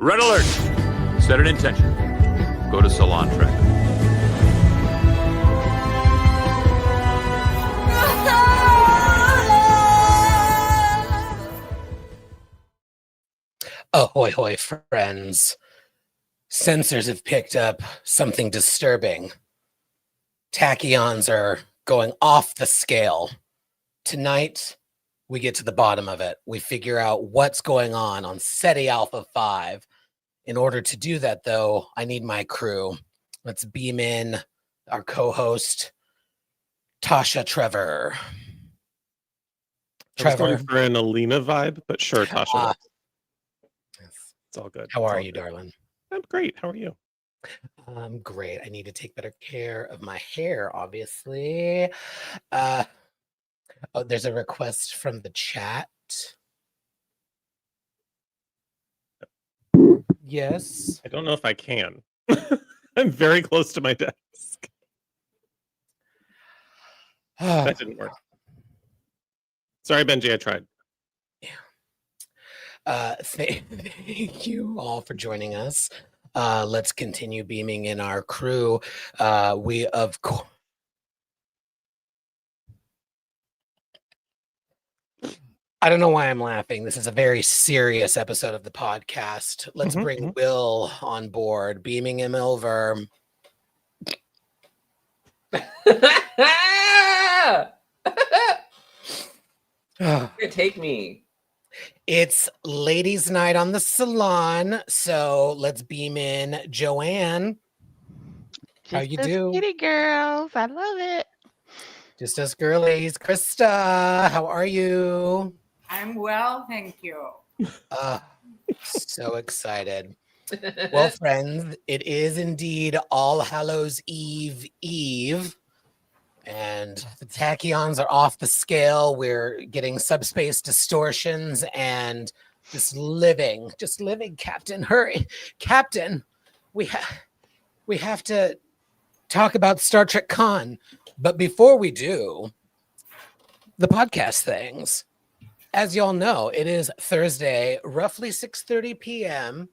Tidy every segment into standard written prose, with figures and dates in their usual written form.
Red alert! Set an intention. Go to Salon Trek. Ahoy, hoy, friends. Sensors have picked up something disturbing. Tachyons are going off the scale. Tonight, we get to the bottom of it. We figure out what's going on SETI Alpha 5. In order to do that, though, I need my crew. Let's beam in our co-host, Tasha Trevor. I was going for an Alina vibe, but sure, Tasha. It's all good. How are you, darling? I'm great. How are you? I'm great. I need to take better care of my hair, obviously. There's a request from the chat. Yes. I don't know if I can. I'm very close to my desk. That didn't work. Sorry, Benji, I tried. Yeah. Thank you all for joining us. Let's continue beaming in our crew. We, of course... I don't know why I'm laughing. This is a very serious episode of the podcast. Let's bring Will on board, beaming him over. Take me. It's ladies' night on the salon, so let's beam in Joanne. How you do? Kitty girls, I love it. Just us girlies. Krista, how are you? I'm well, thank you. So excited. Well, friends, it is indeed All Hallows Eve Eve, and the tachyons are off the scale. We're getting subspace distortions and just living, Captain. Hurry, Captain. We have to talk about Star Trek Con. But before we do, the podcast things. As y'all know, it is Thursday, roughly 6:30 p.m.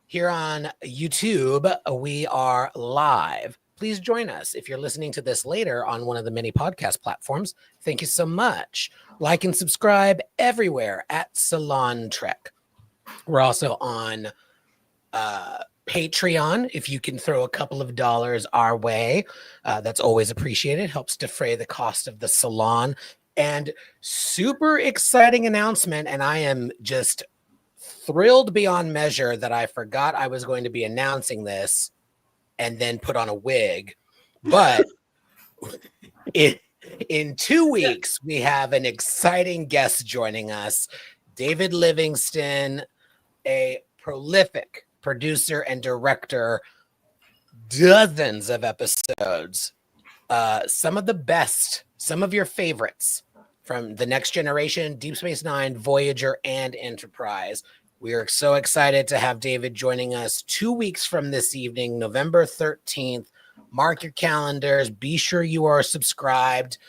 Here on YouTube. We are live. Please join us. If you're listening to this later on one of the many podcast platforms, thank you so much. Like and subscribe everywhere at Salon Trek. We're also on Patreon. If you can throw a couple of dollars our way, that's always appreciated. Helps defray the cost of the salon. And super exciting announcement, and I am just thrilled beyond measure that I forgot I was going to be announcing this and then put on a wig. But in 2 weeks, we have an exciting guest joining us, David Livingston, a prolific producer and director, dozens of episodes, some of the best, some of your favorites from The Next Generation, Deep Space Nine, Voyager, and Enterprise. We are so excited to have David joining us 2 weeks from this evening, November 13th. Mark your calendars. Be sure you are subscribed.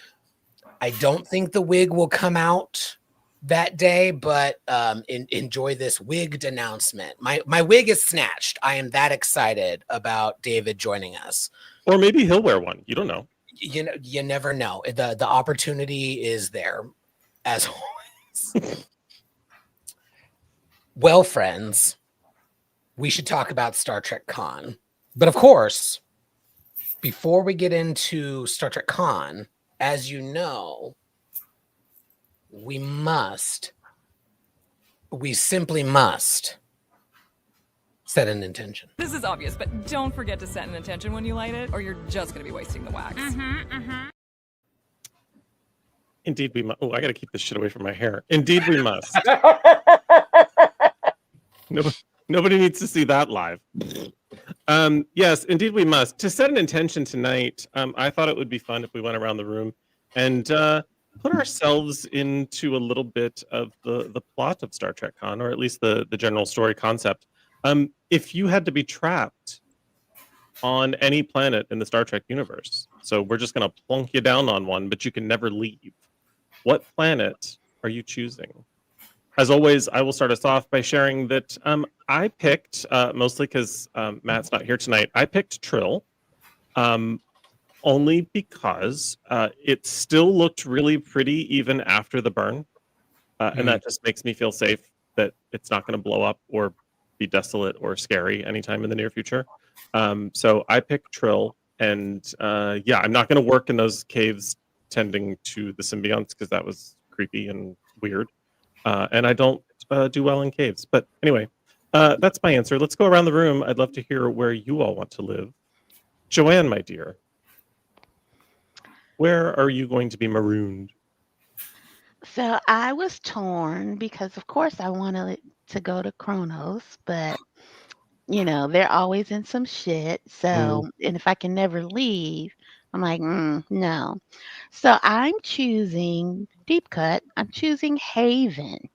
I don't think the wig will come out that day, but enjoy this wigged announcement. My wig is snatched. I am that excited about David joining us. Or maybe he'll wear one. You don't know. You never know. The opportunity is there, as always. Well, friends, we should talk about Star Trek Con. But of course, before we get into Star Trek Con, as you know, we simply must set an intention. This is obvious, but don't forget to set an intention when you light it, or you're just going to be wasting the wax. Indeed, we must. Oh, I got to keep this shit away from my hair. Indeed, we must. Nobody needs to see that live. Yes, indeed, we must. To set an intention tonight, I thought it would be fun if we went around the room and put ourselves into a little bit of the plot of Star Trek Con, or at least the general story concept. If you had to be trapped on any planet in the Star Trek universe, so we're just going to plunk you down on one, but you can never leave, what planet are you choosing? as always, I will start us off by sharing that I picked, mostly because Matt's not here tonight, I picked Trill only because it still looked really pretty even after the burn. And that just makes me feel safe that it's not going to blow up or be desolate or scary anytime in the near future. So I picked Trill. And yeah, I'm not going to work in those caves tending to the symbionts because that was creepy and weird. And I don't do well in caves. But anyway, that's my answer. Let's go around the room. I'd love to hear where you all want to live. Joanne, my dear, where are you going to be marooned? So I was torn because, of course, I wanted to go to Kronos, but they're always in some shit. So, and if I can never leave, I'm like, no. So I'm choosing deep cut. I'm choosing Haven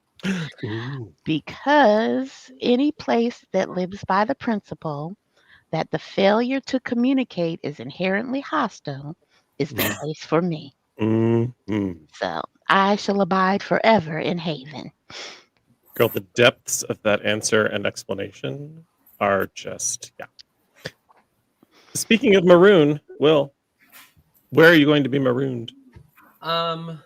because any place that lives by the principle that the failure to communicate is inherently hostile is the place for me. So I shall abide forever in Haven. Girl, the depths of that answer and explanation are just, yeah. Speaking of maroon, Will, where are you going to be marooned? It's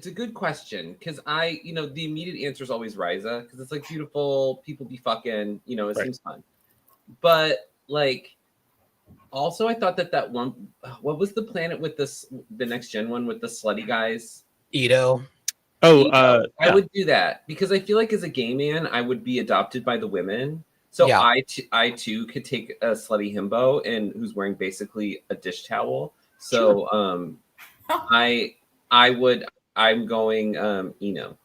a good question because the immediate answer is always Ryza because it's like beautiful, people be fucking, it seems fun. But like, also I thought that one, what was the planet with the next gen one with the slutty guys? Edo. Oh, I would do that because I feel like as a gay man, I would be adopted by the women. So Yeah. I too could take a slutty himbo and who's wearing basically a dish towel. So I'm going Eno.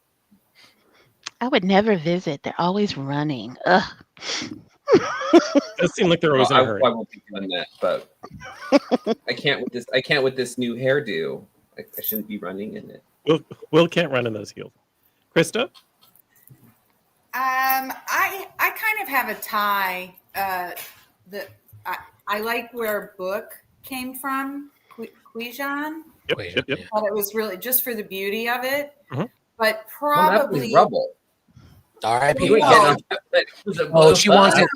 I would never visit. They're always running. Ugh. It does seem like they're always in a hurry. I won't be doing that, but I can't with this new hairdo. I shouldn't be running in it. Will can't run in those heels. Krista? I kind of have a tie. I like where Book came from, Quijan. Yep. Thought it was really just for the beauty of it, but Well, that probably was Rubble. R.I.P. Oh, she wants it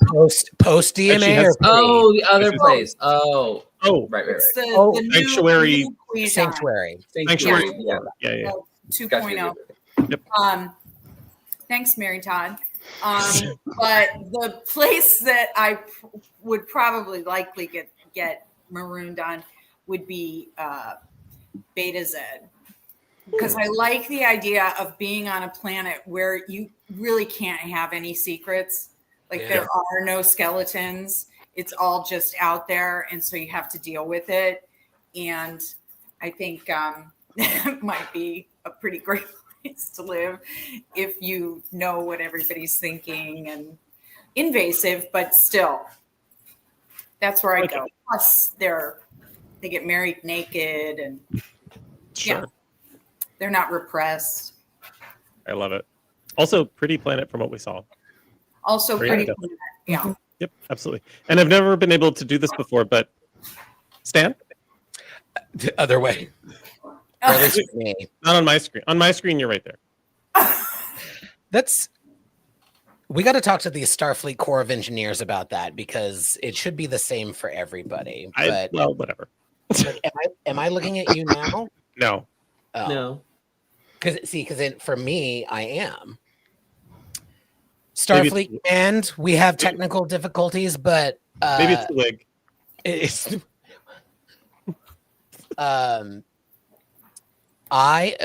post DNA or oh, the other place. Oh, right. It's the new Sanctuary. Quijan. Sanctuary. Yeah. 2.0. Yep. Thanks, Mary Todd. But the place that I would probably likely get marooned on would be Beta Z. Because I like the idea of being on a planet where you really can't have any secrets. Like there are no skeletons. It's all just out there. And so you have to deal with it. And I think that might be a pretty great place to live if you know what everybody's thinking and invasive, but still, that's where I go. Plus, they get married naked and they're not repressed. I love it. Also, pretty planet from what we saw. Also, pretty planet. Yeah. Yep, absolutely. And I've never been able to do this before, but Stan? The other way. Or at least for me. Not on my screen. On my screen, you're right there. We got to talk to the Starfleet Corps of Engineers about that because it should be the same for everybody. Well, whatever. Am I looking at you now? No. Oh. No. Because for me, I am. Starfleet, and we have technical difficulties, but maybe it's the wig. It's I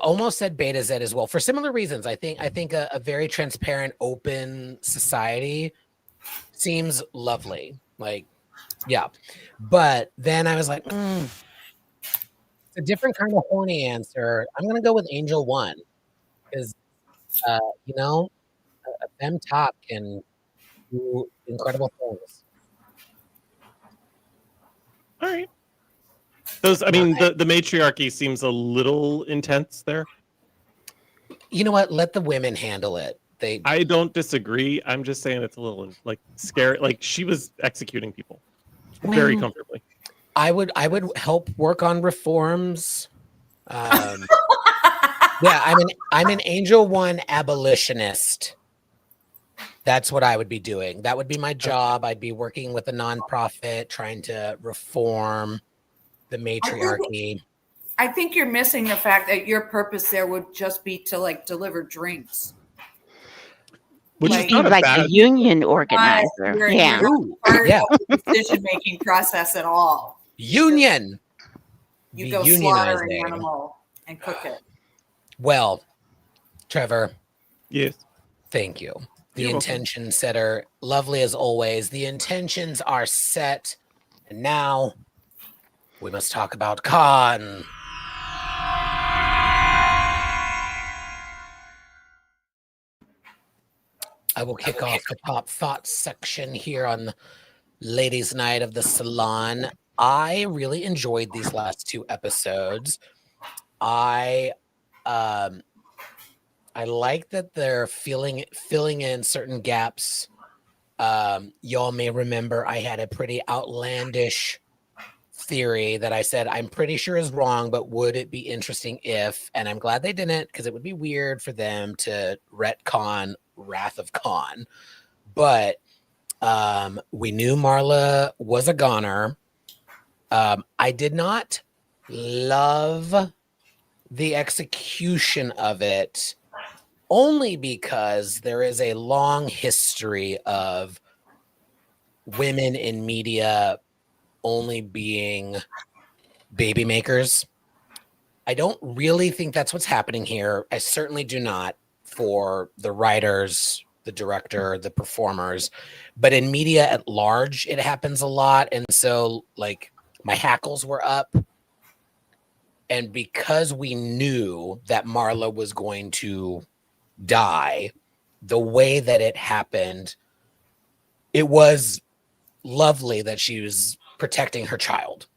almost said Beta Z as well for similar reasons. I think a very transparent, open society seems lovely. Like, yeah, but then I was like, it's a different kind of horny answer. I'm gonna go with Angel One because a femme top can do incredible things. All right. The matriarchy seems a little intense there. You know what? Let the women handle it. I don't disagree. I'm just saying it's a little like scary. Like she was executing people very comfortably. I would help work on reforms. Yeah, I'm an Angel One abolitionist. That's what I would be doing. That would be my job. I'd be working with a nonprofit trying to reform the matriarchy. I think you're missing the fact that your purpose there would just be to like deliver drinks. Which Like- is not He's a like bad. a union organizer. You're Yeah. not Ooh, part yeah. of the decision-making process at all. Union. You Be go slaughter an unionizing. animal and cook it. Well, Trevor, Yes. thank you. The You're welcome. intention setter, lovely as always. The intentions are set. And now we must talk about Khan. I will kick off the top thoughts section here on Ladies' Night of the Salon. I really enjoyed these last two episodes. I like that they're filling in certain gaps. Y'all may remember I had a pretty outlandish theory that I said I'm pretty sure is wrong, but would it be interesting if? And I'm glad they didn't, because it would be weird for them to retcon Wrath of Khan. But we knew Marla was a goner. I did not love the execution of it, only because there is a long history of women in media only being baby makers. I don't really think that's what's happening here. I certainly do not for the writers, the director, the performers, but in media at large, it happens a lot. And so like my hackles were up. And because we knew that Marla was going to die, the way that it happened, it was lovely that she was protecting her child.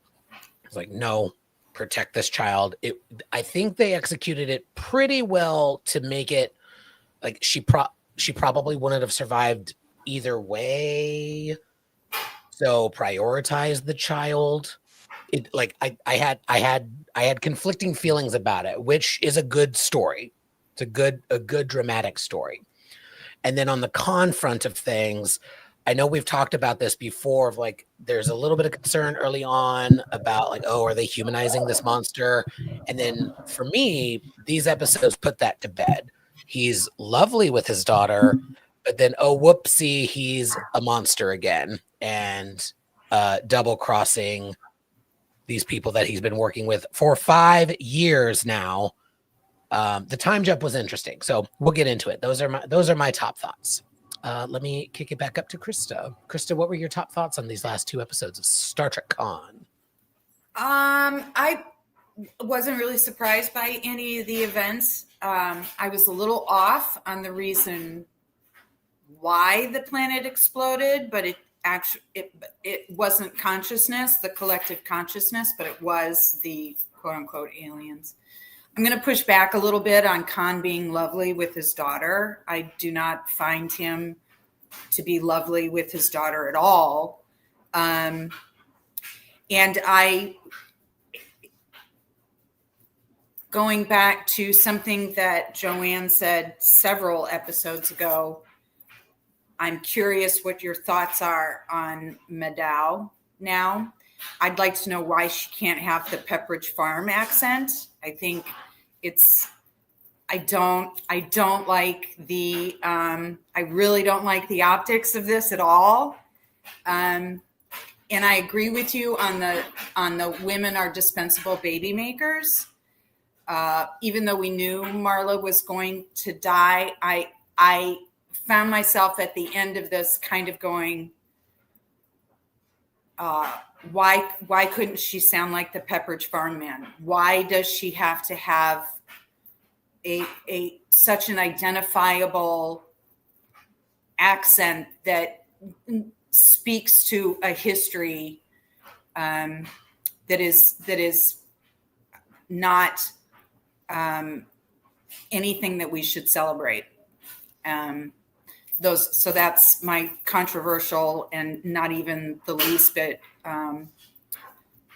It's like, no, protect this child. I think they executed it pretty well to make it like she probably wouldn't have survived either way. So prioritize the child. It like I had conflicting feelings about it, which is a good story. It's a good dramatic story. And then on the con front of things, I know we've talked about this before of like there's a little bit of concern early on about like, oh, are they humanizing this monster? And then for me, these episodes put that to bed. He's lovely with his daughter, but then oh whoopsie, he's a monster again and double crossing these people that he's been working with for 5 years now. The time jump was interesting, so we'll get into it. Those are my top thoughts. Let me kick it back up to Krista. Krista, what were your top thoughts on these last 2 episodes of Star Trek Con? I wasn't really surprised by any of the events. I was a little off on the reason why the planet exploded, but it wasn't consciousness, the collective consciousness, but it was the quote unquote aliens. I'm going to push back a little bit on Khan being lovely with his daughter. I do not find him to be lovely with his daughter at all. And going back to something that Joanne said several episodes ago, I'm curious what your thoughts are on Maddow now. I'd like to know why she can't have the Pepperidge Farm accent. I think I don't like I really don't like the optics of this at all. And I agree with you on the women are dispensable baby makers. Even though we knew Marla was going to die, I found myself at the end of this kind of going, why couldn't she sound like the Pepperidge Farm man? Why does she have to have such an identifiable accent that speaks to a history that is not anything that we should celebrate? So that's my controversial and not even the least bit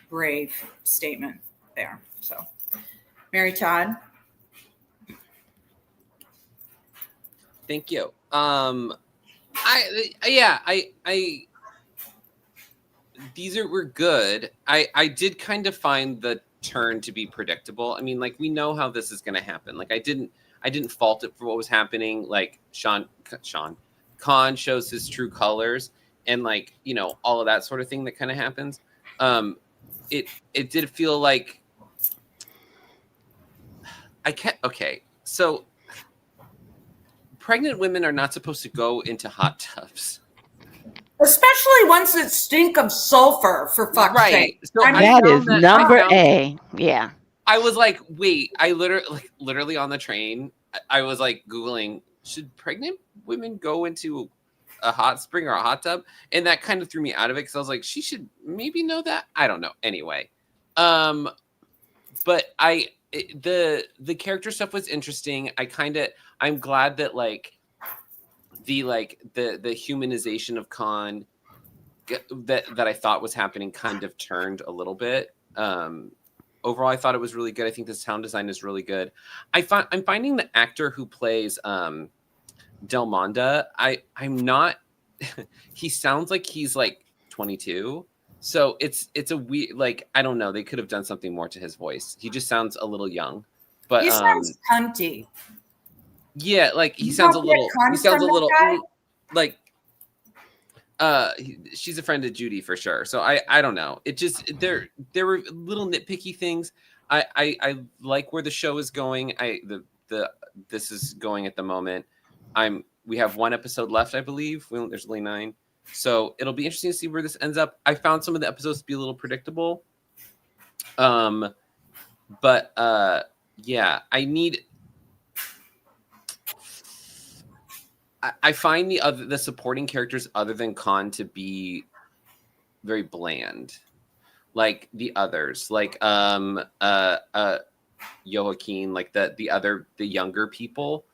brave statement there. So, Mary Todd. Thank you. I these were good. I did kind of find the turn to be predictable. I mean, like, we know how this is going to happen. Like, I didn't fault it for what was happening. Like, Khan shows his true colors, and, like, you know, all of that sort of thing that kind of happens. It did feel like so pregnant women are not supposed to go into hot tubs. Especially ones that stink of sulfur, for fuck's sake. So that is number A. Yeah. I was like, wait, I literally on the train, I was like Googling, should pregnant women go into a hot spring or a hot tub? And that kind of threw me out of it, because I was like, she should maybe know that. I don't know. Anyway, but the character stuff was interesting. I'm glad that the humanization of Khan that I thought was happening kind of turned a little bit. Overall, I thought it was really good. I think the sound design is really good. I'm finding the actor who plays Delmonda, I'm not. He sounds like he's like 22. So it's a weird, like, I don't know. They could have done something more to his voice. He just sounds a little young. But he sounds cunty. Yeah, like he sounds a little like she's a friend of Judy for sure. So I don't know. It just there were little nitpicky things. I like where the show is going. This is going at the moment. We have one episode left, I believe. There's only 9. So it'll be interesting to see where this ends up. I found some of the episodes to be a little predictable. But yeah, I find the supporting characters other than Khan to be very bland, like the others, like Joaquin, like the younger people.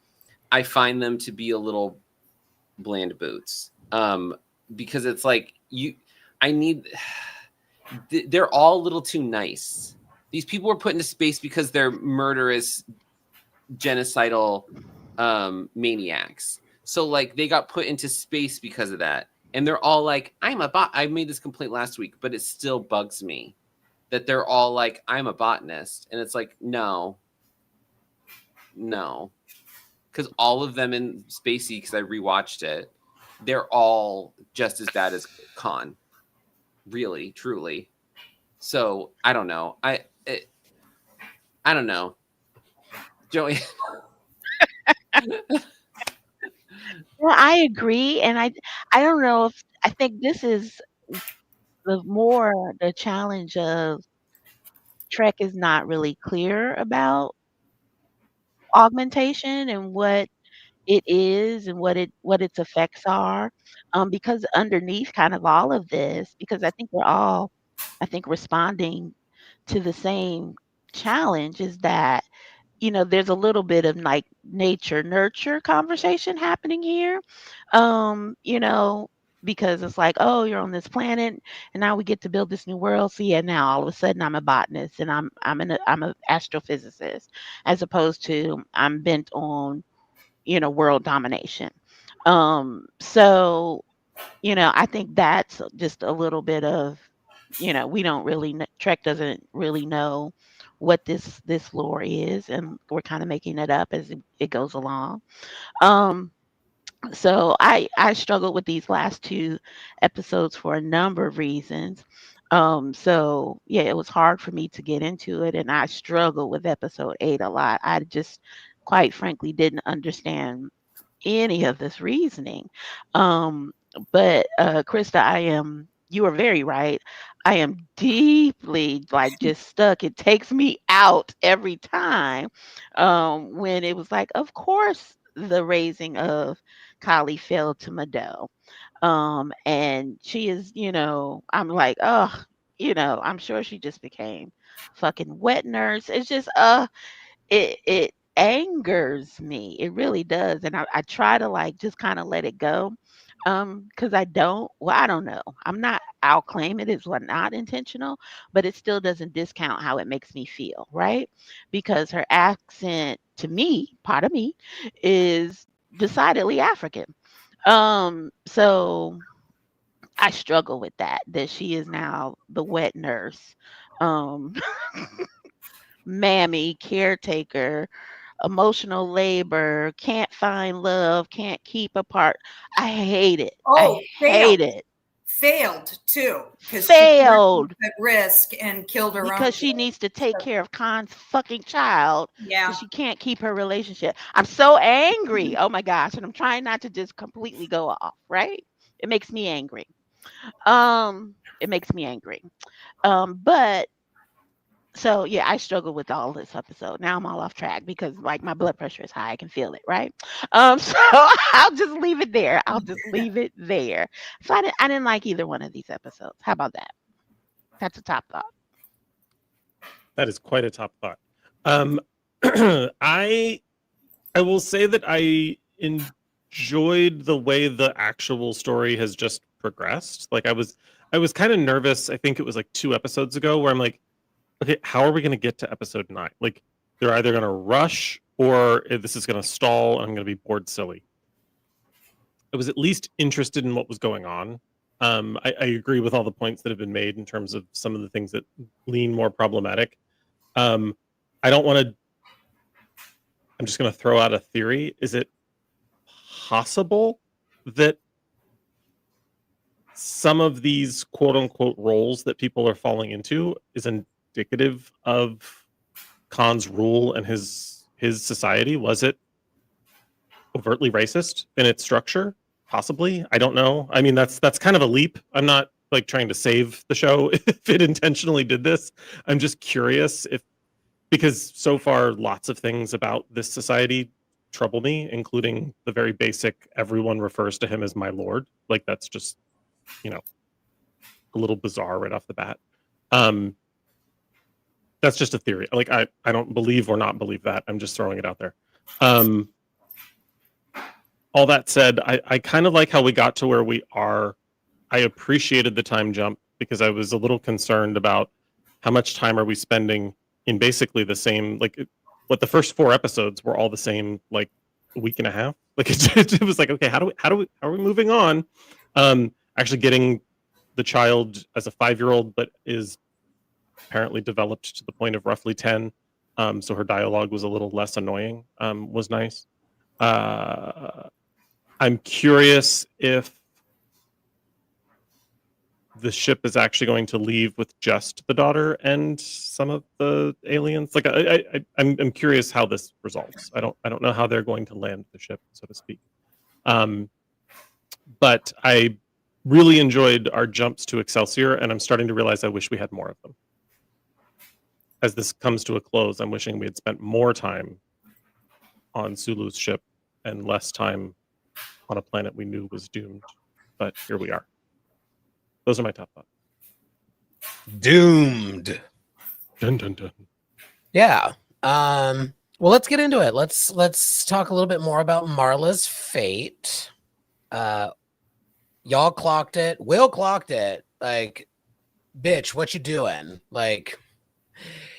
I find them to be a little bland boots, because it's like they're all a little too nice. These people were put into space because they're murderous, genocidal maniacs. So, like, they got put into space because of that. And they're all like, I'm a bot. I made this complaint last week, but it still bugs me that they're all like, I'm a botanist. And it's like, no. Because all of them in Spacey, because I rewatched it, they're all just as bad as Khan. Really, truly. So, I don't know. I don't know. Joey. Well, I agree, and I don't know if I think this is the challenge of Trek is not really clear about augmentation and what it is and what its effects are, because underneath kind of all of this, because I think we're all responding to the same challenge, is that there's a little bit of like nature nurture conversation happening here. Because it's like, oh, you're on this planet and now we get to build this new world. So yeah, now all of a sudden I'm a botanist and I'm a astrophysicist, as opposed to I'm bent on, world domination. So, I think that's just a little bit of, we don't really Trek doesn't really know what this lore is, and we're kind of making it up as it goes along. So I struggled with these last 2 episodes for a number of reasons. So yeah, it was hard for me to get into it, and I struggled with episode 8 a lot. I just, quite frankly, didn't understand any of this reasoning. But Krista, you are very right. I am deeply just stuck. It takes me out every time when it was like, of course, the raising of Kali fell to Mado. And she is, I'm like, oh, I'm sure she just became fucking wet nurse. It's just, it angers me. It really does. And I try to just kind of let it go. Because I don't know. I'll claim it is not intentional, but it still doesn't discount how it makes me feel, right? Because her accent, to me, part of me, is decidedly African. So I struggle with that she is now the wet nurse, um, mammy, caretaker, emotional labor, can't find love, can't keep apart. I hate it. I Oh, hate it. failed too, because she put Failed herself at risk and killed her own because she kid. needs to take care of Khan's fucking child, so Yeah. she can't keep her relationship. I'm so angry. Oh my gosh, and I'm trying not to just completely go off, right? It makes me angry. It makes me angry. But so yeah, I struggle with all this episode. Now I'm all off track because like my blood pressure is high. I can feel it, right? So I'll just leave it there. I'll just leave it there. So I didn't like either one of these episodes. How about that? That's a top thought. That is quite a top thought. I will say that I enjoyed the way the actual story has just progressed. Like I was kind of nervous. I think it was like 2 episodes ago where I'm like, okay, how are we going to get to episode 9? Like they're either going to rush or this is going to stall and I'm going to be bored silly. I was at least interested in what was going on. I agree with all the points that have been made in terms of some of the things that lean more problematic. I don't want to. I'm just going to throw out a theory. Is it possible that some of these quote unquote roles that people are falling into is indicative of Khan's rule and his society? Was it overtly racist in its structure? Possibly. I don't know. I mean, that's kind of a leap. I'm not like trying to save the show if it intentionally did this. I'm just curious because so far lots of things about this society trouble me, including the very basic everyone refers to him as my lord. Like that's just, a little bizarre right off the bat. That's just a theory. Like I don't believe or not believe that. I'm just throwing it out there. All that said, I kind of like how we got to where we are. I appreciated the time jump because I was a little concerned about how much time are we spending in basically the same, like what the first 4 episodes were all the same, like a week and a half. Like it was like, okay, how are we moving on? Actually getting the child as a 5-year-old, but is apparently developed to the point of roughly 10. So her dialogue was a little less annoying, was nice. I'm curious if the ship is actually going to leave with just the daughter and some of the aliens. Like I'm curious how this resolves. I don't know how they're going to land the ship, so to speak. But I really enjoyed our jumps to Excelsior, and I'm starting to realize I wish we had more of them. As this comes to a close, I'm wishing we had spent more time on Sulu's ship and less time on a planet we knew was doomed. But here we are. Those are my top thoughts. Doomed. Dun, dun, dun. Yeah. Well, let's get into it. Let's talk a little bit more about Marla's fate. Y'all clocked it. Will clocked it. Like, bitch, what you doing? Like,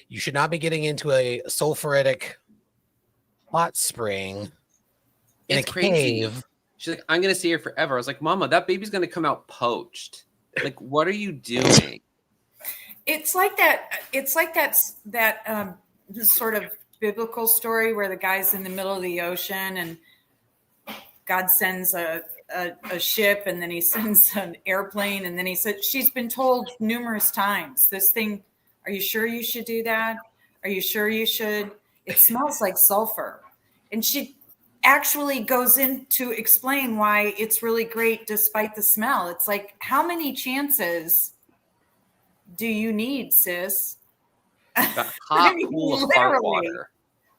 you should not be getting into a sulfuritic hot spring in It's a crazy. cave. She's like, I'm gonna stay here forever. I was like, Mama, that baby's gonna come out poached. Like, what are you doing? It's like that. It's like that sort of biblical story where the guy's in the middle of the ocean and God sends a ship, and then he sends an airplane, and then he said, she's been told numerous times, this thing, are you sure you should do that? Are you sure you should? It smells like sulfur. And she actually goes in to explain why it's really great despite the smell. It's like, how many chances do you need, sis? That hot pool of fart water.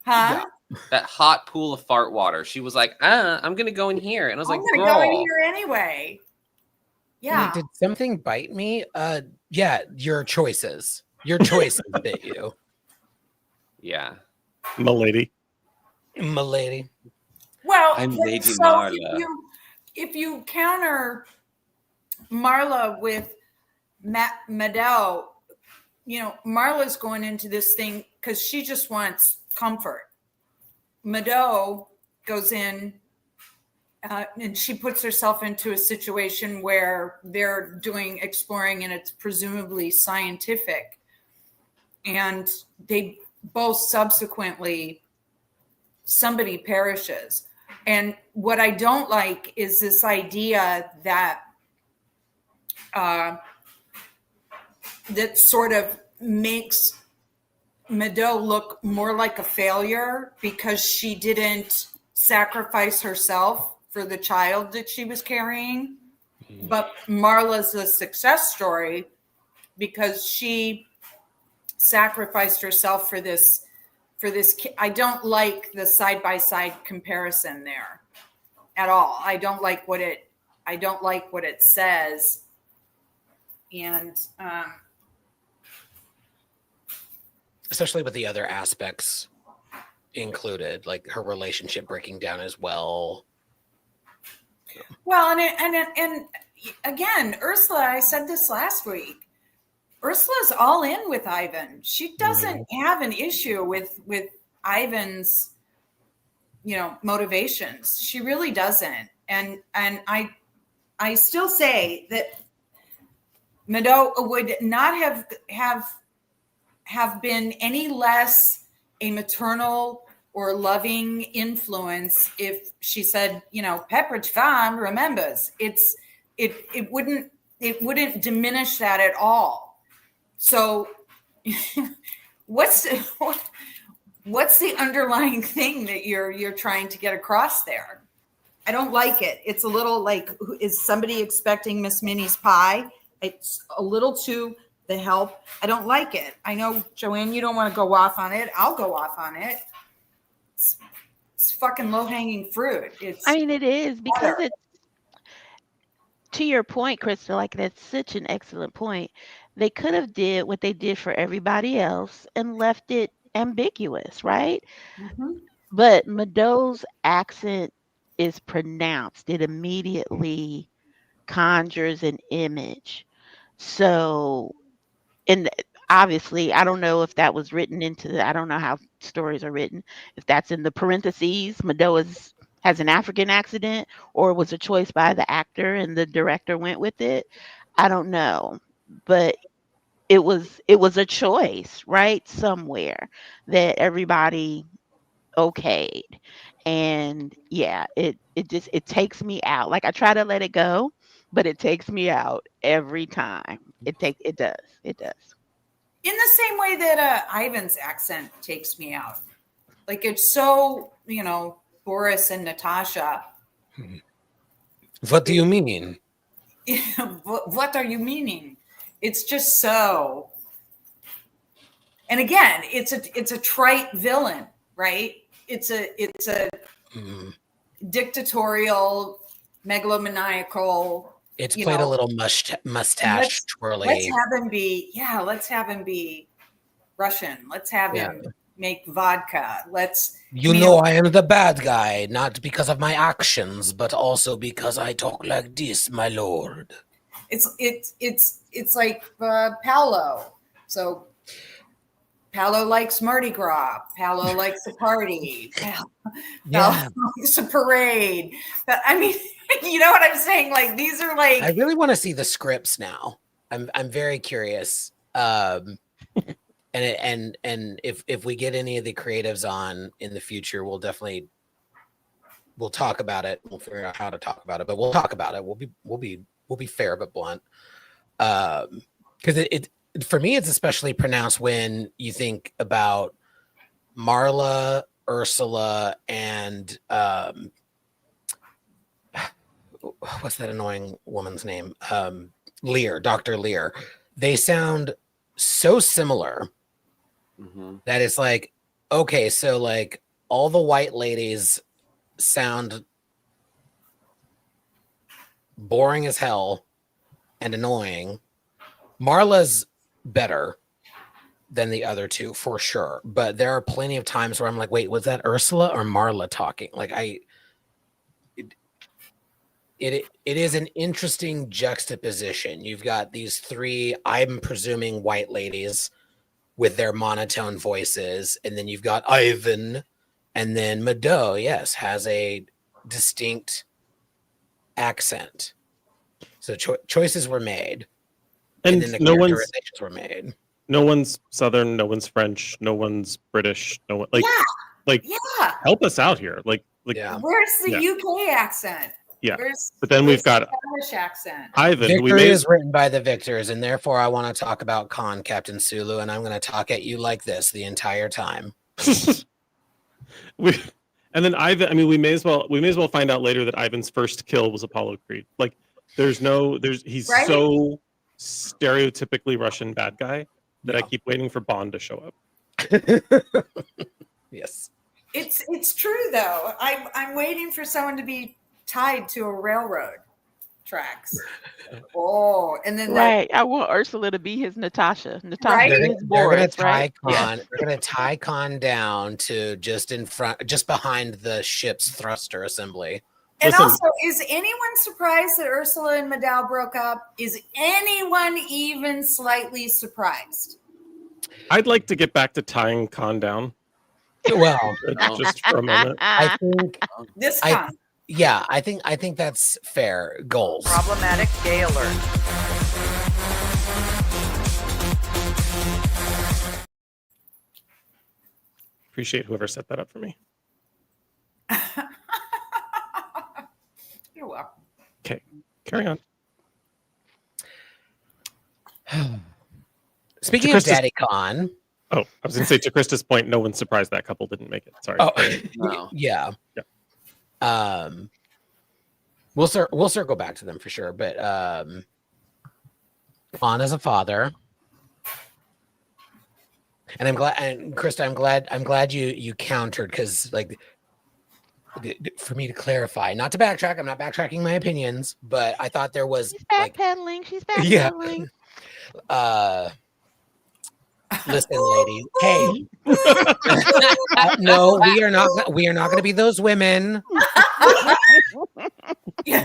Huh? That hot pool of fart water. She was like, I'm gonna go in here. And I was I'm like, gonna girl. go in here anyway. Yeah. Wait, did something bite me? Yeah, your choices. Your choices bit you. Yeah. Milady. Milady. Well, I'm Lady so Marla. if you counter Marla with Madel, Marla's going into this thing because she just wants comfort. Madel goes in and she puts herself into a situation where they're doing exploring and it's presumably scientific. And they both subsequently, somebody perishes. And what I don't like is this idea that that sort of makes Meadow look more like a failure because she didn't sacrifice herself for the child that she was carrying. But Marla's a success story because she sacrificed herself for this I don't like the side-by-side comparison there at all. I don't like what it says. And especially with the other aspects included, like her relationship breaking down as well. Well, and again, Ursula, I said this last week. Ursula's all in with Ivan. She doesn't have an issue with Ivan's, motivations. She really doesn't. And I still say that Meadow would not have been any less a maternal or loving influence if she said, Pepperidge Farm remembers. It wouldn't diminish that at all. So what's the underlying thing that you're trying to get across there? I don't like it. It's a little like, is somebody expecting Miss Minnie's pie? It's a little too the help. I don't like it. I know, Joanne, you don't want to go off on it. I'll go off on it. It's fucking low-hanging fruit. It is because it's, to your point, Krista, like that's such an excellent point. They could have did what they did for everybody else and left it ambiguous, right? Mm-hmm. But Meadow's accent is pronounced. It immediately conjures an image. So, and obviously, I don't know if that was written into I don't know how stories are written. If that's in the parentheses, Meadow has an African accent, or was a choice by the actor and the director went with it. I don't know, but it was a choice, right? Somewhere that everybody okayed. And yeah, it takes me out. Like I try to let it go, but it takes me out every time. It does. In the same way that Ivan's accent takes me out. Like it's so, Boris and Natasha. What do you mean? What are you meaning? It's just so. And again, it's a trite villain, right? It's a dictatorial, megalomaniacal. It's played a little mustache twirly. Let's have him be Russian. Let's have him make vodka. I am the bad guy, not because of my actions, but also because I talk like this, my lord. It's like Paolo. So Paolo likes Mardi Gras. Paolo likes a party. Paolo likes a parade. But I mean, you know what I'm saying? Like these are like. I really want to see the scripts now. I'm very curious. And if we get any of the creatives on in the future, we'll talk about it. We'll figure out how to talk about it, but we'll talk about it. We'll be fair but blunt. Because it for me, it's especially pronounced when you think about Marla, Ursula, and what's that annoying woman's name? Lear, Dr. Lear. They sound so similar that it's like, okay, so like all the white ladies sound boring as hell and annoying. Marla's better than the other two for sure, but there are plenty of times where I'm like, wait, was that Ursula or Marla talking? Like it is an interesting juxtaposition. You've got these three, I'm presuming, white ladies with their monotone voices, and then you've got Ivan, and then Meadow, yes, has a distinct accent. So choices were made, And then the no one's characterizations were made. no one's Southern, no one's French, no one's British, no one Yeah. help us out here. Like Yeah. Where's the Yeah. UK accent? Yeah. Where's, But then we've got the Spanish accent. Ivan, who we Victory may is written by the victors, and therefore I want to talk about Khan, Captain Sulu, and I'm going to talk at you like this the entire time. And then Ivan, I mean, we may as well find out later that Ivan's first kill was Apollo Creed. Like, he's Right? so stereotypically Russian bad guy that I keep waiting for Bond to show up. Yes. It's true though. I'm waiting for someone to be tied to a railroad tracks. Oh, and then Right. I want Ursula to be his Natasha. Natasha Right? is They're his gonna Boris, tie right? Khan. Yeah. They're gonna tie Khan down to just behind the ship's thruster assembly. And Listen. also, is anyone surprised that Ursula and Madal broke up? Is anyone even slightly surprised? I'd like to get back to tying Khan down Well, just for a moment. I think, This I- con. yeah, I think that's fair goals. Problematic gay alert. Appreciate whoever set that up for me. You're welcome. Okay, carry on. Speaking To of Chris's- Daddy Khan, Oh, I was going to say, to Krista's point, no one's surprised that couple didn't make it. Sorry. oh No. yeah, we'll circle back to them for sure, but Khan as a father, and I'm glad, and Krista, I'm glad you countered, because like, for me to clarify, not to backtrack, I'm not backtracking my opinions, but I thought there was She's like, backpedaling. She's Yeah. backpedaling. listen, ladies, hey, no, we are not going to be those women.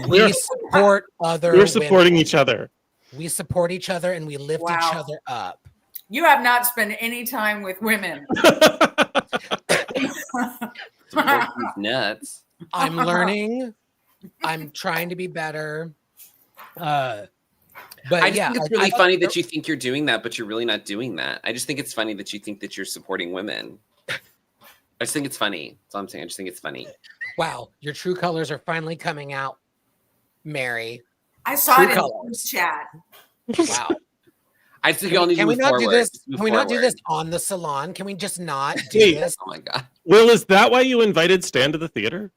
We support other We're supporting women. each other. We support each other and we lift each Wow. other up. You have not spent any time with women. Support these nuts. I'm learning. I'm trying to be better. But I just yeah, think it's really funny that you think you're doing that, but you're really not doing that. I just think it's funny that you think that you're supporting women. I just think it's funny. That's all I'm saying. I just think it's funny. wow, your true colors are finally coming out, Mary. I saw True it in the colors. chat. Wow. I just think you all need to Can we move not forward. do this? Just move Can we not do forward. this on the salon? Can we just not do Hey. this? Oh my god! Will, is that why you invited Stan to the theater?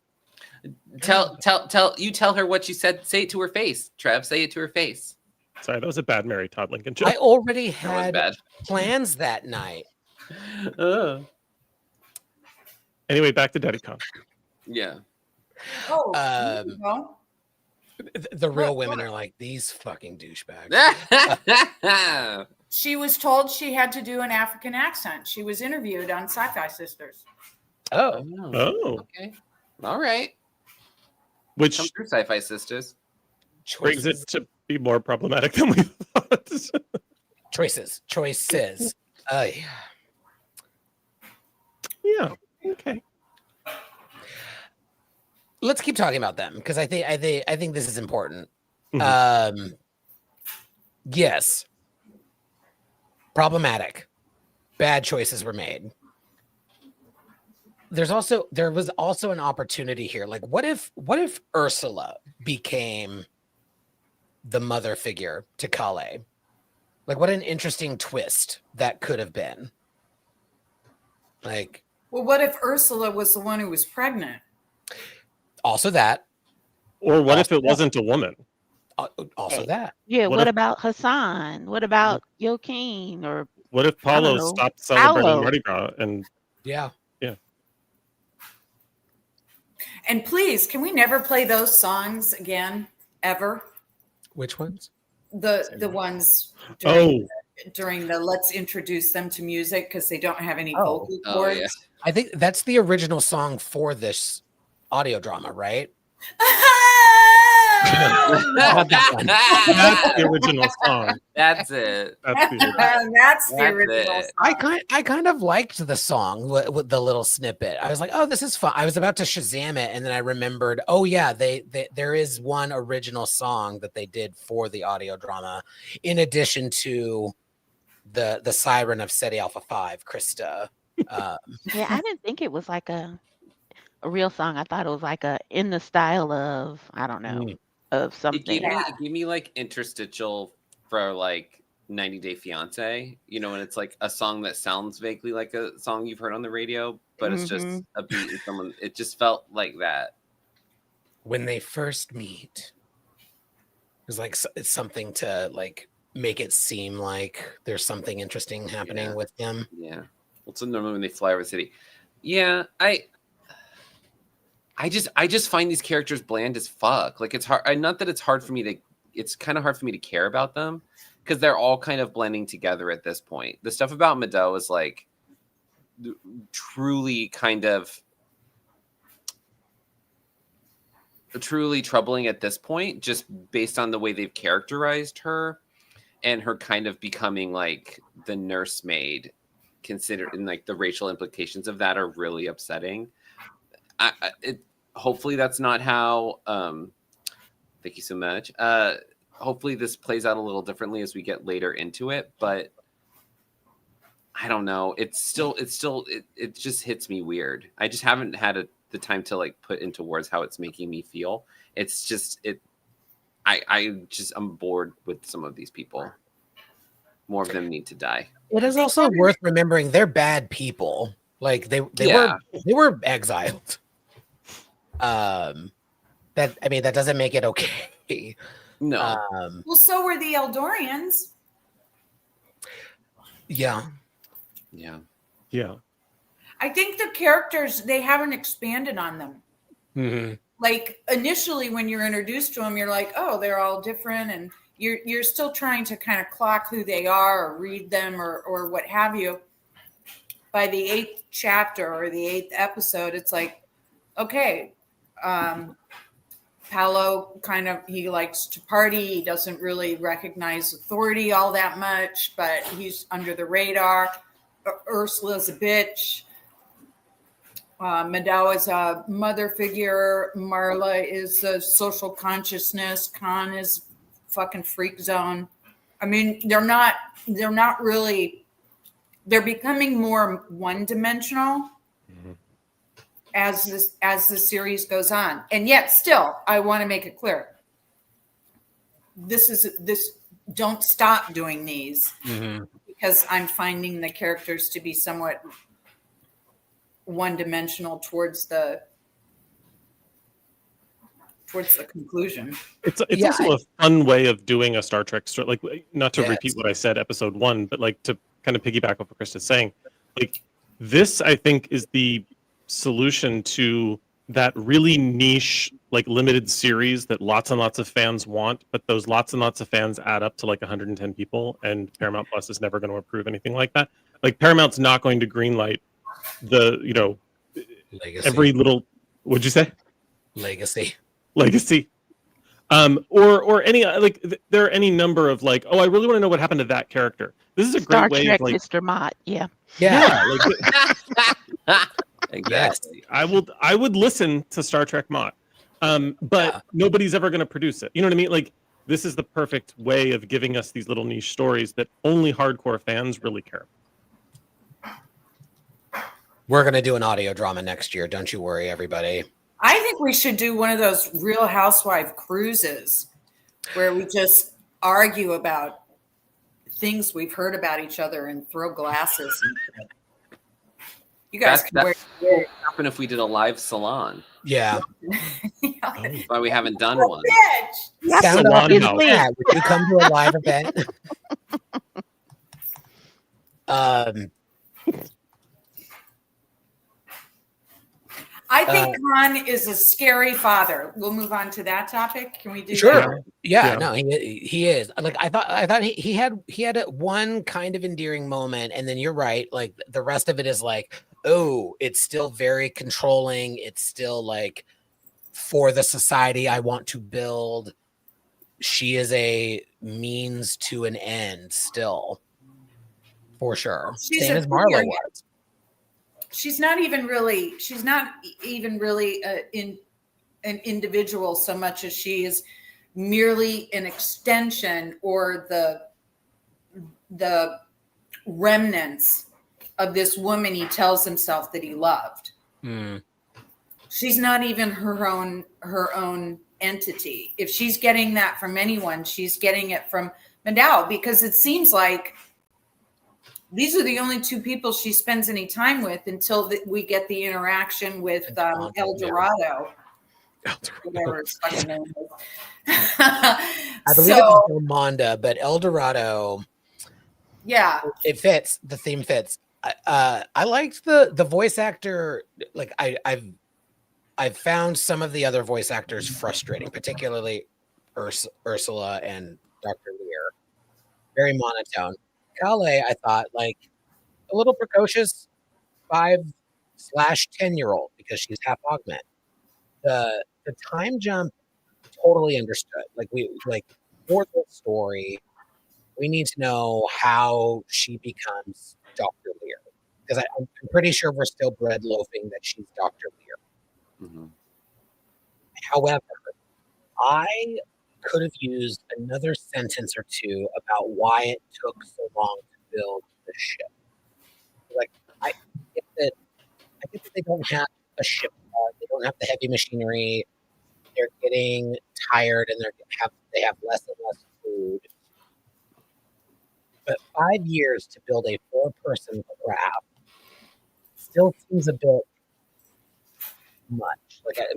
Tell her what you said. Say it to her face, Trev. Say it to her face. Sorry, that was a bad Mary Todd Lincoln joke. I already That was had bad. plans that night. Anyway, back to Daddy Khan. Yeah. Oh, there you go. The real women are like, these fucking douchebags. She was told she had to do an African accent. She was interviewed on Sci-Fi Sisters. Oh, Oh, Okay. All right. which Come through, Sci-Fi Sisters. brings choices. it to be more problematic than we thought. Choices. Oh, yeah. Yeah. Okay. Let's keep talking about them because I think this is important. Mhm. Yes. Problematic. Bad choices were made. There was also an opportunity here. Like, what if Ursula became the mother figure to Kale? Like, what an interesting twist that could have been. Like, Well, what if Ursula was the one who was pregnant? also that. Or what if Also it wasn't a woman? Also that. Yeah, What what if- about Hassan? What about Joaquin? Or What if I don't Paulo know. stopped celebrating Paolo. Mardi Gras and Yeah. And please, can we never play those songs again, ever? Which ones? The ones during the let's introduce them to music because they don't have any Oh. vocal Oh, cords. yeah. I think that's the original song for this audio drama, right? Not that one. That's the original song. That's it. That's the original. That's the That's original it. song. I kind of liked the song with the little snippet. I was like, oh, this is fun. I was about to Shazam it, and then I remembered, oh yeah, there is one original song that they did for the audio drama, in addition to the Siren of SETI Alpha 5, Krista. Yeah, I didn't think it was like a real song. I thought it was like a in the style of, I don't know, of It gave something. me like interstitial for like 90 Day Fiance, you know, and it's like a song that sounds vaguely like a song you've heard on the radio, but it's just a beat and someone. It just felt like that. When they first meet, it's like it's something to like make it seem like there's something interesting happening with him. Yeah. What's in the moment when they fly over the city? Yeah, I just find these characters bland as fuck. Like it's hard. Not that it's hard for me to. It's kind of hard for me to care about them because they're all kind of blending together at this point. The stuff about Mado is like truly kind of truly troubling at this point, just based on the way they've characterized her and her kind of becoming like the nursemaid. Considered and like the racial implications of that are really upsetting. Hopefully that's not how. Thank you so much. Hopefully this plays out a little differently as we get later into it, but I don't know. It just hits me weird. I just haven't had the time to like put into words how it's making me feel. It's just I'm bored with some of these people. More of them need to die. It is also worth remembering they're bad people. Like they were exiled. That doesn't make it okay. No. Well, so were the Eldorians. Yeah. Yeah. Yeah. I think the characters, they haven't expanded on them. Mm-hmm. Like initially when you're introduced to them, you're like, oh, they're all different. And you're still trying to kind of clock who they are or read them or what have you. By the 8th chapter or the 8th episode, it's like, okay, Paolo he likes to party. He doesn't really recognize authority all that much, but he's under the radar. Ursula's a bitch. Madao is a mother figure. Marla is a social consciousness. Khan is fucking freak zone. I mean, they're not really, they're becoming more one-dimensional as the series goes on. And yet still, I want to make it clear. This don't stop doing these because I'm finding the characters to be somewhat one-dimensional towards the conclusion. It's also a fun way of doing a Star Trek story. Like, not to repeat what I said episode 1, but like to kind of piggyback off what Krista's saying. Like this, I think, is the solution to that really niche, like limited series that lots and lots of fans want, but those lots and lots of fans add up to like 110 people, and Paramount Plus is never going to approve anything like that. Like Paramount's not going to greenlight Legacy. every little. What'd you say? Legacy. Or any like there are any number of like, oh, I really want to know what happened to that character. This is a great way Trek, of like Mr. Mott. Yeah. Exactly. I would listen to Star Trek Mott. But nobody's ever going to produce it. You know what I mean? Like this is the perfect way of giving us these little niche stories that only hardcore fans really care about. We're going to do an audio drama next year. Don't you worry, everybody. I think we should do one of those Real Housewife cruises where we just argue about things we've heard about each other and throw glasses. You guys can wear what happen if we did a live salon. Yeah. That's why we haven't done one. Bitch. Sound off in the chat. Would you come to a live event? I think Khan is a scary father. We'll move on to that topic. Can we do Sure. that? Yeah, no, he is. Like I thought he had one kind of endearing moment, and then you're right. Like the rest of it is like, oh, it's still very controlling. It's still like for the society I want to build. she is a means to an end still, for sure. She's Same a as Marla figure. was. She's not even really an individual so much as she is merely an extension or the remnants of this woman he tells himself that he loved. She's not even her own entity. If she's getting that from anyone, she's getting it from Madao, because it seems like these are the only two people she spends any time with until we get the interaction with El Dorado. Whatever his fucking name is. I believe it was Delmonda, but El Dorado. Yeah, it fits. The theme fits. I liked the voice actor. Like I've found some of the other voice actors frustrating, particularly Ursula and Dr. Lear. Very monotone. Kale, I thought, like a little precocious 5/10-year-old because she's half augment. The time jump, totally understood. For the story, we need to know how she becomes Dr. Lear, because I'm pretty sure we're still bread loafing that she's Dr. Lear. However, I could have used another sentence or two about why it took so long to build the ship. Like, I get that they don't have a ship, they don't have the heavy machinery. They're getting tired and they have less and less food. But 5 years to build a 4-person craft still seems a bit much. Like I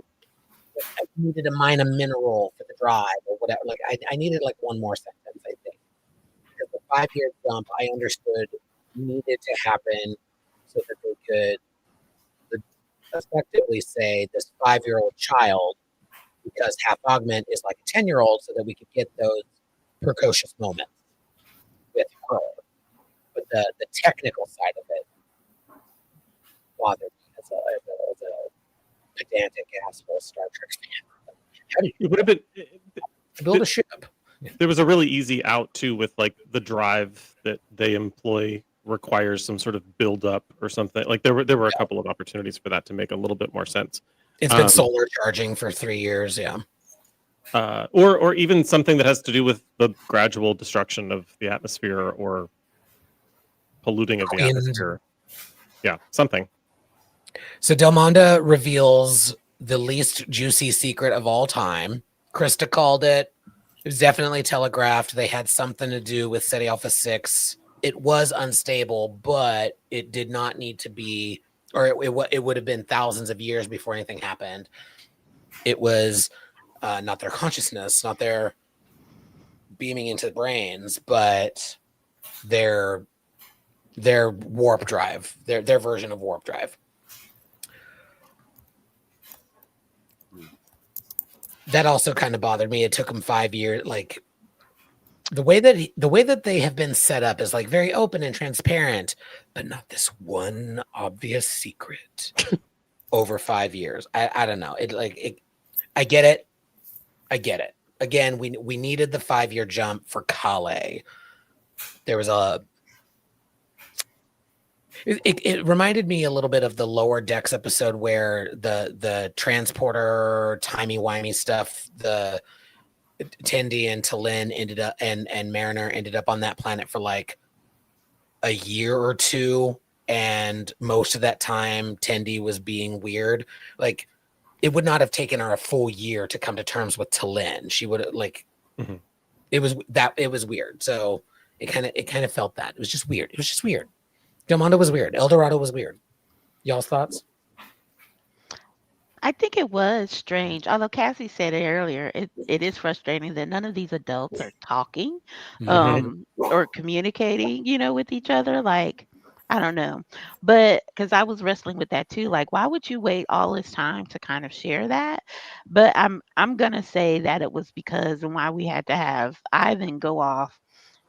needed to mine a mineral for the drive or whatever. Like I needed like one more sentence, I think. Because the 5-year jump, I understood needed to happen so that they could effectively say this 5-year-old child, because half augment is like a 10-year-old, so that we could get those precocious moments with her. But the technical side of it bothered me as a pedantic asshole Star Trek fan. How do you It would have been build a ship? There was a really easy out too, with like the drive that they employ requires some sort of build up or something. Like there were a couple of opportunities for that to make a little bit more sense. It's been solar charging for 3 years, yeah. Or even something that has to do with the gradual destruction of the atmosphere or polluting of the atmosphere. Yeah, something. So Delmonda reveals the least juicy secret of all time. Krista called it. It was definitely telegraphed. They had something to do with SETI Alpha 6. It was unstable, but it did not need to be, or it would have been thousands of years before anything happened. It was not their consciousness, not their beaming into the brains, but their warp drive, their version of warp drive. That also kind of bothered me. It took them 5 years. Like the way that they have been set up is like very open and transparent, but not this one obvious secret over 5 years. I don't know. I get it. Again, we needed the 5-year jump for Kale. There was It reminded me a little bit of the Lower Decks episode where the transporter timey-wimey stuff, the Tendi and Talin ended up and Mariner ended up on that planet for like a year or two, and most of that time Tendi was being weird. Like it would not have taken her a full year to come to terms with Talin. She would have it was weird. So it kind of felt that. It was just weird. Delmonda was weird. El Dorado was weird. Y'all's thoughts? I think it was strange. Although Cassie said it earlier, it is frustrating that none of these adults are talking or communicating, with each other. Like, I don't know. But because I was wrestling with that too. Like, why would you wait all this time to kind of share that? But I'm gonna say that it was because and why we had to have Ivan go off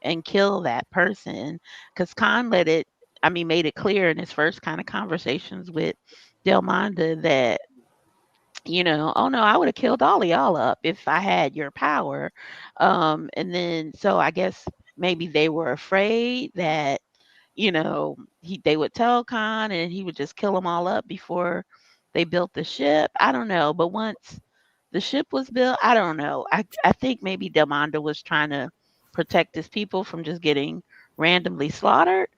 and kill that person. Because Khan made it clear in his first kind of conversations with Delmonda that oh no, I would have killed all of y'all up if I had your power. And then so I guess maybe they were afraid that, they would tell Khan and he would just kill them all up before they built the ship. I don't know. But once the ship was built, I don't know. I think maybe Delmondo was trying to protect his people from just getting randomly slaughtered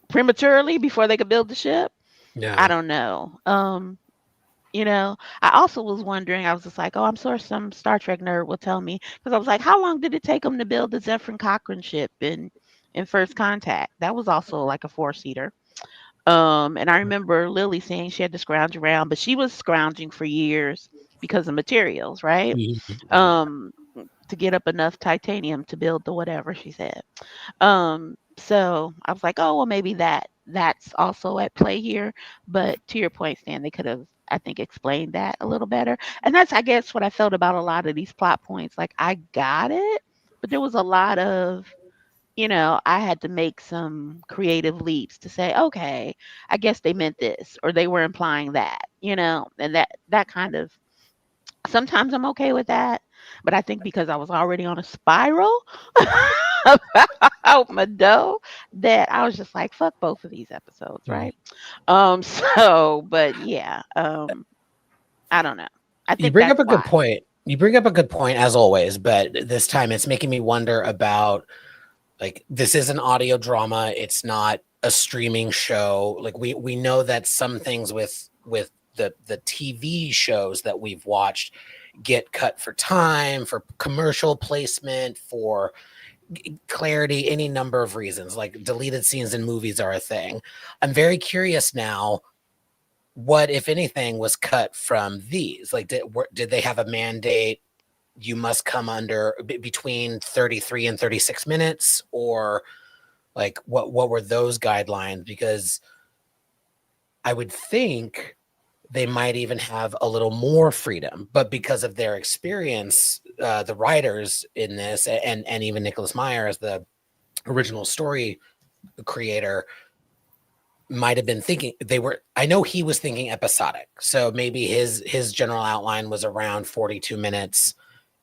prematurely before they could build the ship. Yeah. I don't know. I also was wondering, I was just like, oh, I'm sure some Star Trek nerd will tell me. Because I was like, how long did it take them to build the Zephyr Cochrane ship in First Contact? That was also like a four-seater. And I remember Lily saying she had to scrounge around, but she was scrounging for years because of materials, right? To get up enough titanium to build the whatever she said. So I was like, oh, well, maybe that's also at play here. But to your point, Stan, they could have, I think, explained that a little better. And that's, I guess, what I felt about a lot of these plot points. Like, I got it, but there was a lot of, I had to make some creative leaps to say, okay, I guess they meant this, or they were implying that, and that kind of, sometimes I'm okay with that. But I think because I was already on a spiral about my dough, that I was just like, fuck both of these episodes, right? But yeah, I don't know. I think you bring that's up a good why. point. You bring up a good point as always, but this time it's making me wonder about, like, this is an audio drama. It's not a streaming show. Like, we know that some things with the TV shows that we've watched get cut for time, for commercial placement, for clarity, any number of reasons. Like, deleted scenes in movies are a thing. I'm very curious now, what, if anything, was cut from these? Like, did they have a mandate? You must come under between 33 and 36 minutes, or like what were those guidelines? Because I would think they might even have a little more freedom, but because of their experience, the writers in this, and even Nicholas Meyer as the original story creator, might have been thinking I know he was thinking episodic. So maybe his general outline was around 42 minutes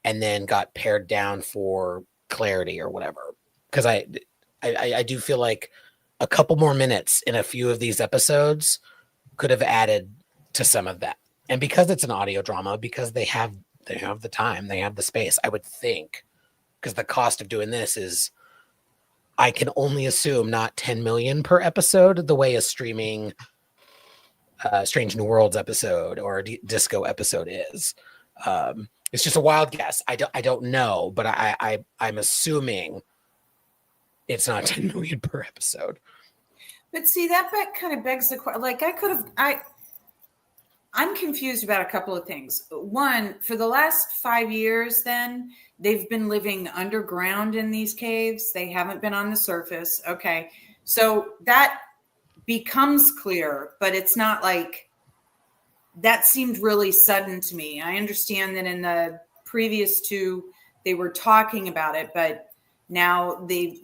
and then got pared down for clarity or whatever. Because I do feel like a couple more minutes in a few of these episodes could have added to some of that. And because it's an audio drama, because they have the time, they have the space, I would think, because the cost of doing this is, I can only assume, not 10 million per episode, the way a streaming Strange New Worlds episode or a Disco episode is. It's just a wild guess. I don't know, but I'm assuming it's not 10 million per episode. But see, that kind of begs the question. Like, I'm confused about a couple of things. One, for the last 5 years, then they've been living underground in these caves. They haven't been on the surface. Okay. So that becomes clear, but it's not like that seemed really sudden to me. I understand that in the previous two, they were talking about it, but now they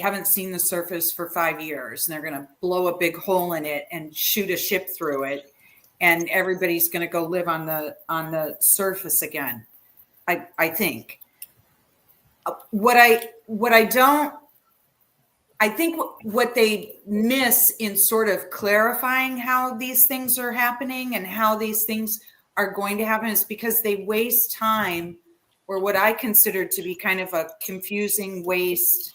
haven't seen the surface for 5 years, and they're going to blow a big hole in it and shoot a ship through it. And everybody's going to go live on the surface again. I think. I think what they miss in sort of clarifying how these things are happening and how these things are going to happen is because they waste time, or what I consider to be kind of a confusing waste,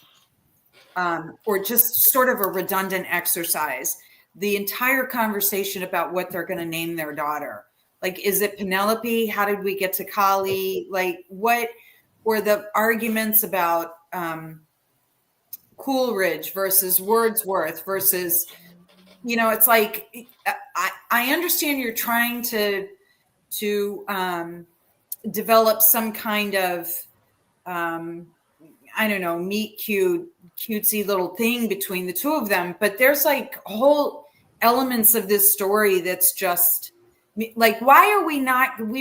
or just sort of a redundant exercise. The entire conversation about what they're going to name their daughter. Like, is it Penelope? How did we get to Kali? Like, what were the arguments about Coleridge versus Wordsworth versus, it's like, I understand you're trying to develop some kind of, I don't know, meet cute, cutesy little thing between the two of them. But there's like whole elements of this story that's just like, why are we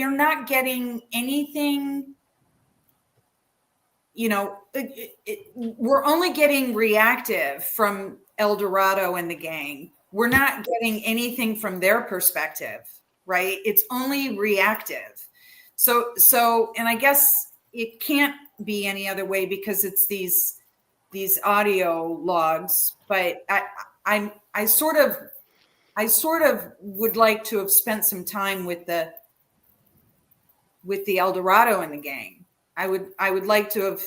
are not getting anything, we're only getting reactive from El Dorado and the gang. We're not getting anything from their perspective. right? It's only reactive. So, and I guess it can't be any other way because it's these audio logs. But I sort of would like to have spent some time with the El Dorado and the gang. I would like to have,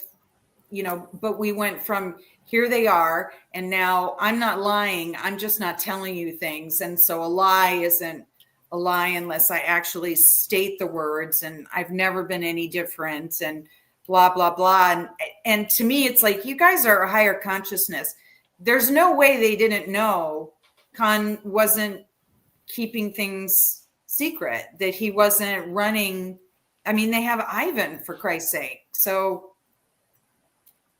but we went from here they are, and now I'm not lying. I'm just not telling you things. And so a lie isn't a lie unless I actually state the words, and I've never been any different, and blah, blah, blah. And to me, it's like, you guys are a higher consciousness. There's no way they didn't know Khan wasn't keeping things secret, that he wasn't running. I mean, they have Ivan, for Christ's sake. So,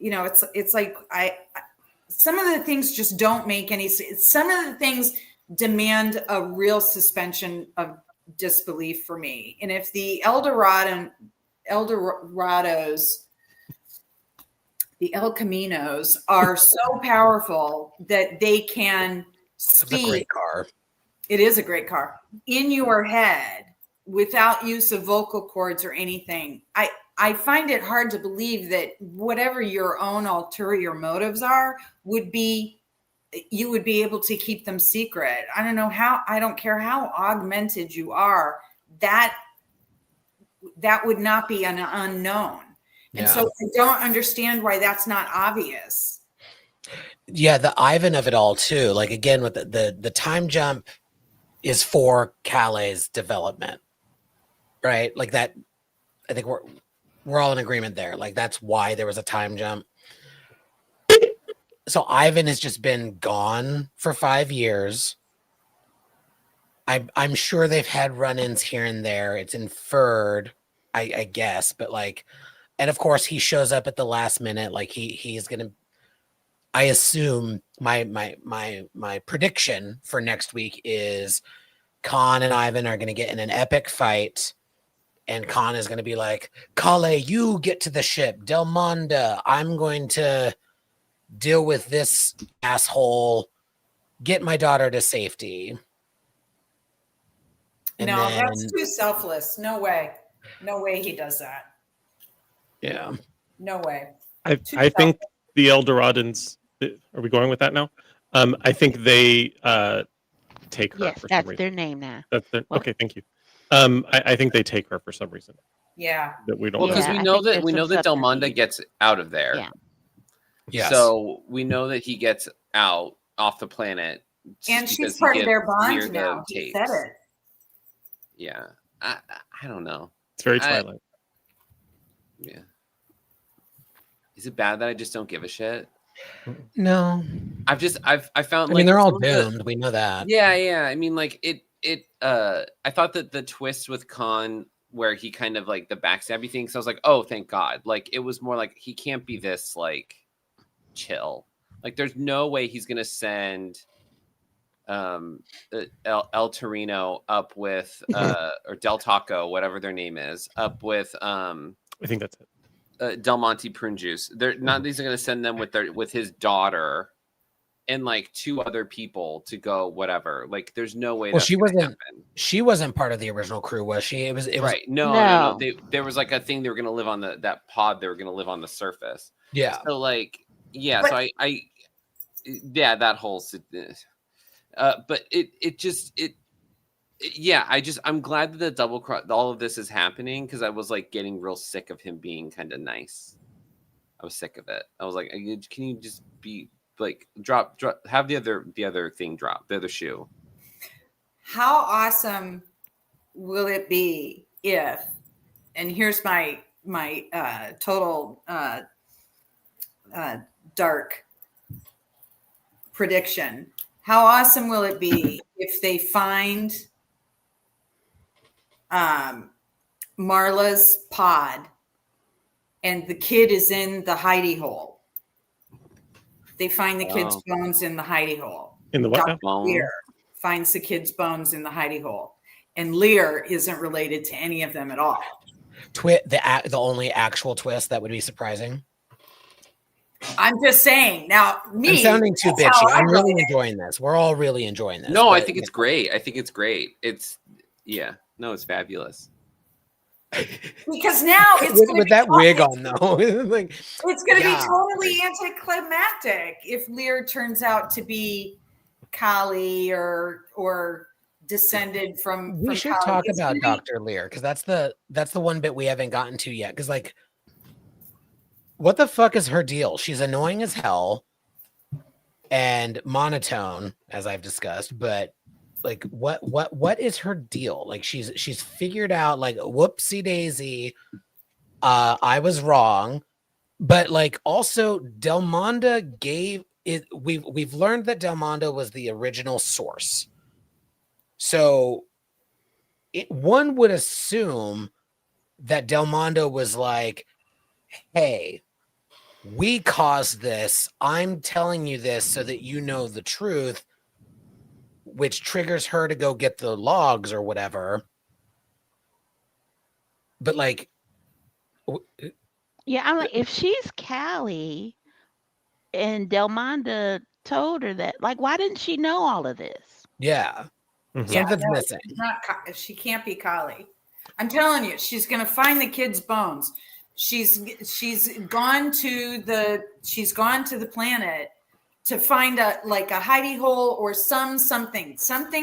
it's like some of the things just don't make any sense. Some of the things demand a real suspension of disbelief for me. And if the Eldorados, the El Caminos are so powerful that they can speak. It's a great car. It is a great car in your head without use of vocal cords or anything. I find it hard to believe that whatever your own ulterior motives are you would be able to keep them secret. I don't know how, I don't care how augmented you are, that would not be an unknown. And so I don't understand why that's not obvious. Yeah, the Ivan of it all too. Like, again, with the time jump is for Calais' development, right? Like that, I think we're all in agreement there. Like, that's why there was a time jump. So Ivan has just been gone for 5 years. I'm sure they've had run-ins here and there. It's inferred, I guess, but like, and of course he shows up at the last minute. Like he's gonna. I assume my prediction for next week is Khan and Ivan are gonna get in an epic fight. And Khan is going to be like, Kale, you get to the ship. Del Monda, I'm going to deal with this asshole, get my daughter to safety. And no, that's too selfless. No way. No way he does that. Yeah. No way. I think the Eldoradans, are we going with that now? I think they take her. Yes, for that's some reason. their name now. Okay, thank you. I think they take her for some reason. Yeah. That we don't. Well, because Yeah, we know that Del Monda gets out of there. Yeah. Yes. So we know that he gets out off the planet. And she's part of their bond now. He said it. Yeah. I don't know. It's very Twilight. Yeah. Is it bad that I just don't give a shit? No. I found. I mean, they're all doomed. We know that. Yeah. I mean, like it. I thought that the twist with Khan, where he kind of like the backstabby thing, so I was like, oh, thank God. Like, it was more like he can't be this like chill. Like, there's no way he's gonna send El Torino up with or Del Taco, whatever their name is, up with I think that's it. Del Monte Prune Juice. They're not. These are gonna send them with his daughter and like 2 other people to go whatever. Like, there's no way. Well, happen. She wasn't part of the original crew, was she? It was right. No. There was like a thing they were gonna live on that pod. They were gonna live on the surface. Yeah. So like, yeah. But, so I yeah, that whole. But I'm glad that the double cross, all of this is happening, because I was like getting real sick of him being kind of nice. I was sick of it. I was like, can you just be like drop have the other thing drop, the other shoe. How awesome will it be if, and here's my total dark prediction. How awesome will it be if they find Marla's pod and the kid is in the hidey hole? They find the kid's bones in the hidey hole. In the what? Dr. Lear finds the kid's bones in the hidey hole. And Lear isn't related to any of them at all. The only actual twist that would be surprising. I'm just saying. Now, I'm sounding too bitchy. I'm really enjoying this. We're all really enjoying this. No, I think it's great. It's Yeah, no, it's fabulous. Because now it's with that wig on though. Like, it's going to yeah. be totally anticlimactic if Lear turns out to be Kali or descended from. We should Kali. talk It's about gonna be- Dr. Lear because that's the one bit we haven't gotten to yet. Because like, what the fuck is her deal? She's annoying as hell and monotone, as I've discussed, but like what is her deal? Like she's figured out like whoopsie daisy, I was wrong, but like also Delmonda gave it. We've learned that Delmonda was the original source, so one would assume that Delmonda was like, hey, we caused this. I'm telling you this so that you know the truth, which triggers her to go get the logs or whatever. But like, Yeah, I'm like, if she's Callie and Delmonda told her that, like, why didn't she know all of this? yeah, something's missing. She can't be Kali. I'm telling you, she's going to find the kid's bones. She's gone to the planet to find a hidey hole or something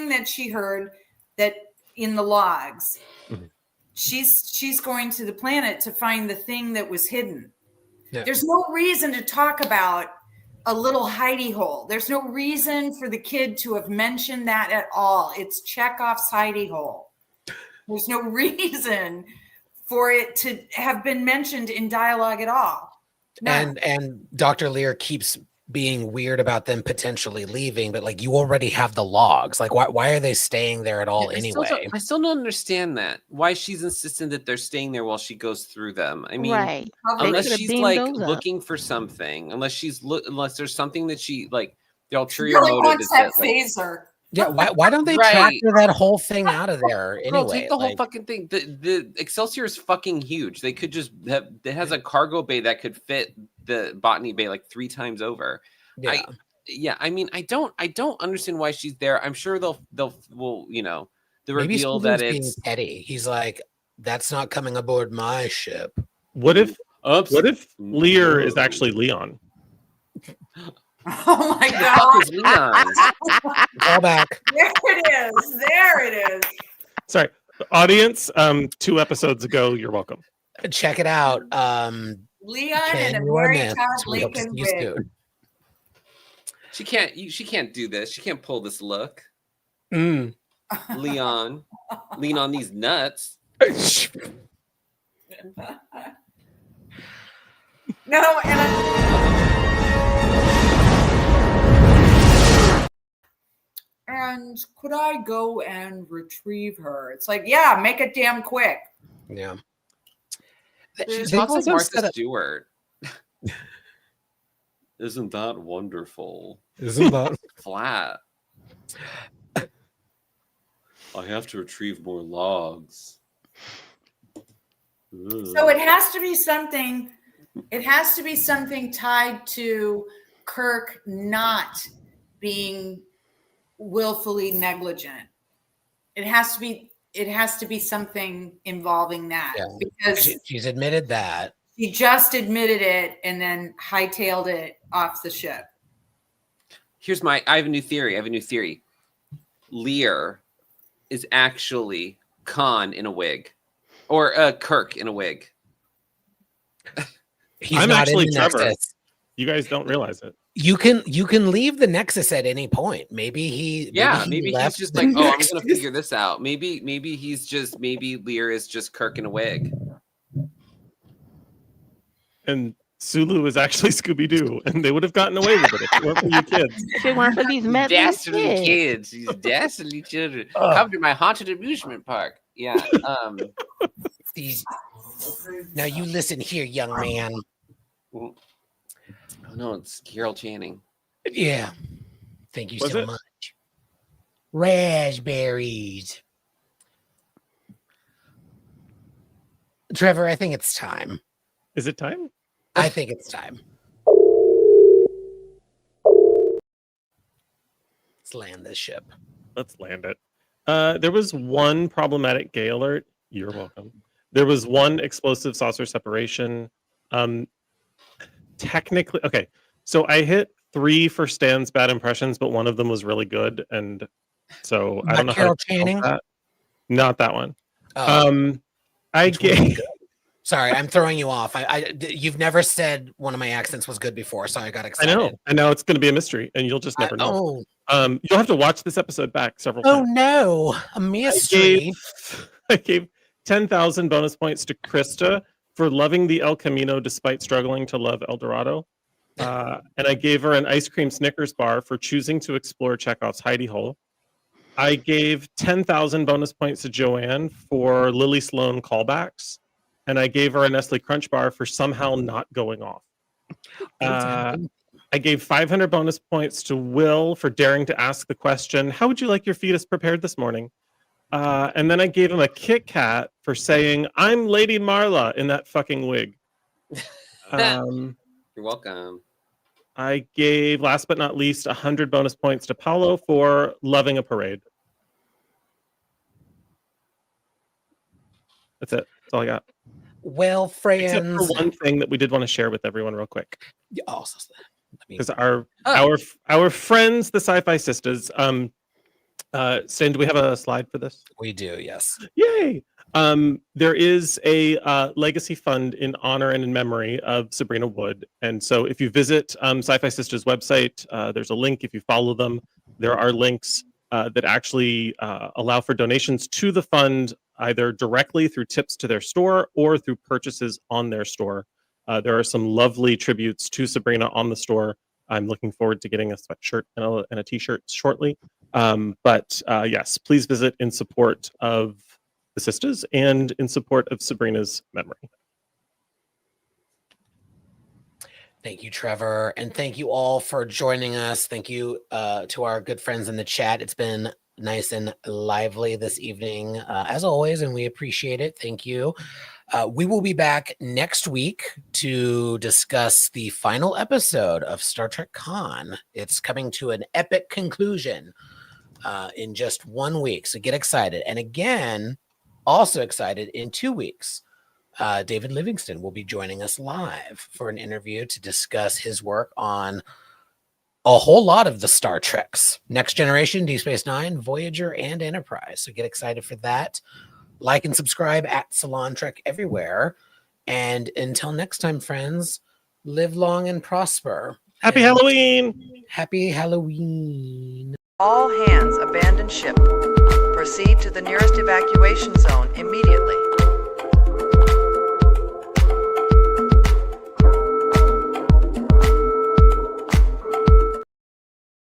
that she heard that in the logs. Mhm. She's going to the planet to find the thing that was hidden. Yeah. There's no reason to talk about a little hidey hole. There's no reason for the kid to have mentioned that at all. It's Chekhov's hidey hole. There's no reason for it to have been mentioned in dialogue at all. None. And Dr. Lear keeps being weird about them potentially leaving, but like you already have the logs. Like why are they staying there at all anyway? I still don't understand that. Why she's insistent that they're staying there while she goes through them. I mean, Right. unless could've she's beamed like those up. looking for something, unless there's something that she like the She ulterior really motive wants is that that like, phaser. Yeah, why don't they Right. tractor that whole thing out of there anyway? Bro, take the whole Like, fucking thing. The Excelsior is fucking huge. They could just have, it has a cargo bay that could fit the botany bay like 3 times over. yeah. I mean, I don't understand why she's there. I'm sure they'll the Maybe reveal Steven's that being it's petty. He's like, that's not coming aboard my ship. What if oops. Lear is actually Leon? Oh my Who the fuck God. is Leon? Call back. There it is. There it is. Sorry, audience. 2 episodes ago, you're welcome. Check it out. Leon Can and a you or Mary miss? Todd We hope to see Lincoln you wig. soon. She can't do this. She can't pull this look. Mm. Leon, lean on these nuts. No, and could I go and retrieve her? It's like, yeah, make it damn quick. Yeah. She They've talks like also Martha set up- Stewart. Isn't that wonderful? Isn't that? Flat. I have to retrieve more logs. So it has to be something. It has to be something tied to Kirk not being willfully negligent. It has to be. It has to be something involving that, Yeah. because She's admitted that. she just admitted it and then hightailed it off the ship. I have a new theory. Lear is actually Khan in a wig, or Kirk in a wig. He's I'm not actually in the Trevor. Nexus. You guys don't realize it. You can leave the Nexus at any point. Maybe he Maybe he's left just the like, oh, I'm Nexus. gonna figure this out. Maybe Lear is just Kirk in a wig. And Sulu is actually Scooby Doo, and they would have gotten away with it if it weren't for you kids. If it weren't for these meddling Dastardly kids. kids, these dastardly children. Ugh. Come to my haunted amusement park. Yeah. These. Now you listen here, young man. Oh no, it's Carol Channing. Yeah. Thank you Was so it? much. Raspberries. Trevor, I think it's time. Is it time? I think it's time. Let's land this ship. Let's land it. There was one problematic gay alert. You're welcome. There was one explosive saucer separation. Technically, okay. So I hit 3 for Stan's bad impressions, but one of them was really good, and so I don't know Carol how to Channing? that. Not that one. Oh, I which one was gave. good? Sorry, I'm throwing you off. You've never said one of my accents was good before, so I got I excited. know. I know it's going to be a mystery, and you'll just never know. You'll have to watch this episode back several times. Oh no, a mystery. I gave 10,000 bonus points to Krista for loving the El Camino despite struggling to love El Dorado. And I gave her an ice cream Snickers bar for choosing to explore Chekhov's hidey hole. I gave 10,000 bonus points to Joanne for Lily Sloan callbacks. And I gave her a Nestle Crunch bar for somehow not going off. I gave 500 bonus points to Will for daring to ask the question, how would you like your fetus prepared this morning? And then I gave him a Kit Kat for saying, I'm Lady Marla in that fucking wig. You're welcome. I gave, last but not least, 100 bonus points to Paolo for loving a parade. That's it. That's all I got. Well, friends. Except for one thing that we did want to share with everyone real quick. Because our friends, the Sci-Fi Sisters, Stan, do we have a slide for this? We do, yes. Yay! There is a legacy fund in honor and in memory of Sabrina Wood. And so if you visit Sci-Fi Sisters website, there's a link. If you follow them, there are links that actually allow for donations to the fund, either directly through tips to their store or through purchases on their store. There are some lovely tributes to Sabrina on the store. I'm looking forward to getting a sweatshirt and a t-shirt shortly. But yes, please visit in support of the sisters and in support of Sabrina's memory. Thank you, Trevor. And thank you all for joining us. Thank you to our good friends in the chat. It's been nice and lively this evening, as always, and we appreciate it. Thank you. We will be back next week to discuss the final episode of Star Trek Con. It's coming to an epic conclusion in just 1 week. So get excited. And again, also excited, in 2 weeks, David Livingston will be joining us live for an interview to discuss his work on a whole lot of the Star Treks: Next Generation, Deep Space Nine, Voyager, and Enterprise. So get excited for that. Like and subscribe at Salon Trek everywhere. And until next time, friends, live long and prosper. Happy Halloween! Happy Halloween. All hands abandon ship. Proceed to the nearest evacuation zone immediately.